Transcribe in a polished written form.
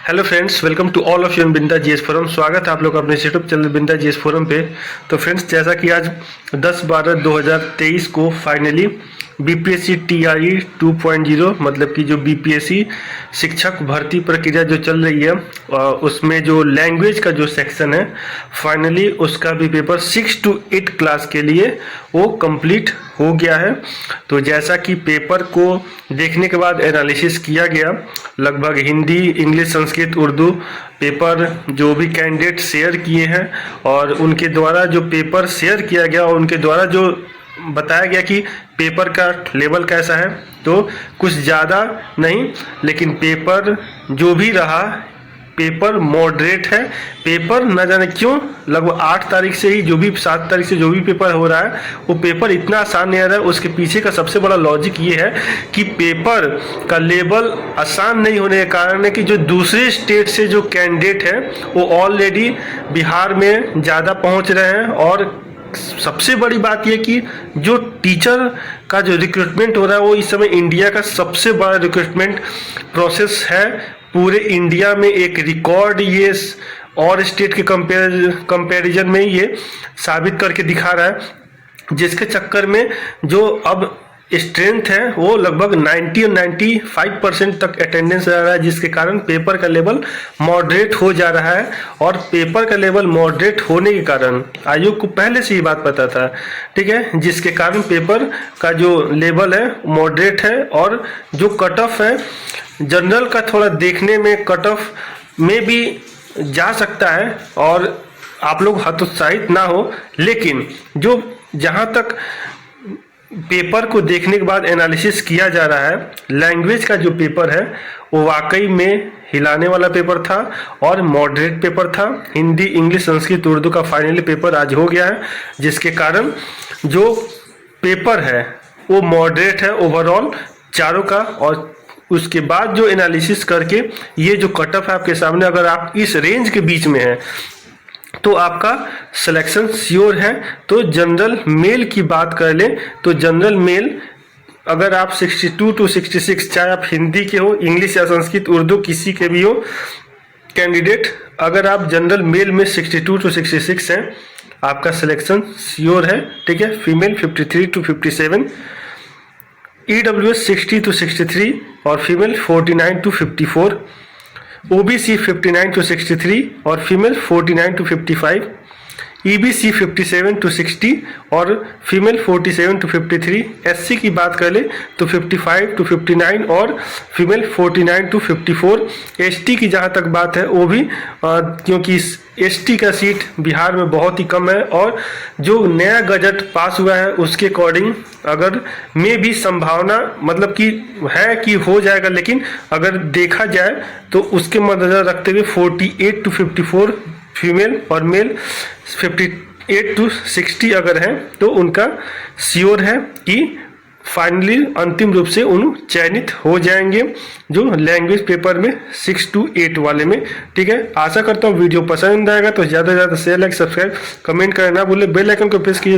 Hello friends, welcome to all of you in Binda GS forum. स्वागत है आप लोग का अपने YouTube channel Binda GS forum पे। तो फ्रेंड्स, जैसा कि आज 10/12/2023 को फाइनली बीपीएससी टीआरई 2.0 मतलब कि जो बीपीएससी शिक्षक भर्ती प्रक्रिया जो चल रही है उसमें जो लैंग्वेज का जो सेक्शन है फाइनली उसका भी पेपर 6 to 8 क्लास के लिए वो कंप्लीट हो गया है। तो जैसा कि पेपर को देखने के बाद एनालिसिस किया गया, लगभग हिंदी, इंग्लिश, संस्कृत, उर्दू पेपर जो भी कैंडिडेट शेयर किए हैं और उनके द्वारा जो पेपर शेयर किया गया और उनके द्वारा जो बताया गया कि पेपर का लेवल कैसा है, तो कुछ ज़्यादा नहीं, लेकिन पेपर जो भी रहा पेपर मॉडरेट है। पेपर न जाने क्यों लगभग 8 तारीख से ही जो भी 7 तारीख से जो भी पेपर हो रहा है वो पेपर इतना आसान नहीं आ रहा है। उसके पीछे का सबसे बड़ा लॉजिक ये है कि पेपर का लेवल आसान नहीं होने के कारण है कि जो दूसरे स्टेट से जो कैंडिडेट है वो ऑलरेडी बिहार में ज़्यादा पहुंच रहे हैं। और सबसे बड़ी बात यह कि जो टीचर का जो रिक्रूटमेंट हो रहा है वो इस समय इंडिया का सबसे बड़ा रिक्रूटमेंट प्रोसेस है। पूरे इंडिया में एक रिकॉर्ड ये और स्टेट के कंपैरिजन में ये साबित करके दिखा रहा है, जिसके चक्कर में जो अब स्ट्रेंथ है वो लगभग 90 और 95% तक अटेंडेंस आ रहा है, जिसके कारण पेपर का लेवल मॉडरेट हो जा रहा है। और पेपर का लेवल मॉडरेट होने के कारण आयोग को पहले से ही बात पता था, ठीक है, जिसके कारण पेपर का जो लेवल है मॉडरेट है। और जो कट ऑफ है जनरल का थोड़ा देखने में कट ऑफ में भी जा सकता है और आप लोग हतोत्साहित ना हो, लेकिन जो जहाँ तक पेपर को देखने के बाद एनालिसिस किया जा रहा है, लैंग्वेज का जो पेपर है वो वाकई में हिलाने वाला पेपर था और मॉडरेट पेपर था। हिंदी, इंग्लिश, संस्कृत, उर्दू का फाइनली पेपर आज हो गया है, जिसके कारण जो पेपर है वो मॉडरेट है ओवरऑल चारों का। और उसके बाद जो एनालिसिस करके ये जो कट ऑफ है आपके सामने, अगर आप इस रेंज के बीच में हैं तो आपका सिलेक्शन श्योर है। तो जनरल मेल की बात कर लें तो जनरल मेल अगर आप 62 to 66, चाहे आप हिंदी के हो, इंग्लिश या संस्कृत, उर्दू किसी के भी हो कैंडिडेट, अगर आप जनरल मेल में 62 to 66 हैं आपका सिलेक्शन श्योर है, ठीक है। फीमेल 53 to 57, EWS 60 to 63 और फीमेल 49 to 54, OBC 59 to 63 और फीमेल 49 to 55, EBC 57 to 60 और फीमेल 47 to 53। SC की बात कर ले तो 55 to 59 और फीमेल 49 to 54। ST की जहाँ तक बात है वो भी क्योंकि ST का सीट बिहार में बहुत ही कम है और जो नया गजट पास हुआ है उसके अकॉर्डिंग अगर में भी संभावना मतलब कि है कि हो जाएगा, लेकिन अगर देखा जाए तो उसके मद्देनजर रखते हुए 48 to 54 फीमेल और मेल 58 to 60 अगर हैं तो उनका श्योर है कि फाइनली अंतिम रूप से उन चयनित हो जाएंगे जो लैंग्वेज पेपर में 6 to 8 वाले में, ठीक है। आशा करता हूँ वीडियो पसंद आएगा तो ज़्यादा से ज़्यादा शेयर, लाइक, सब्सक्राइब, कमेंट करना ना भूलें। बेल आइकन को प्रेस कीजिए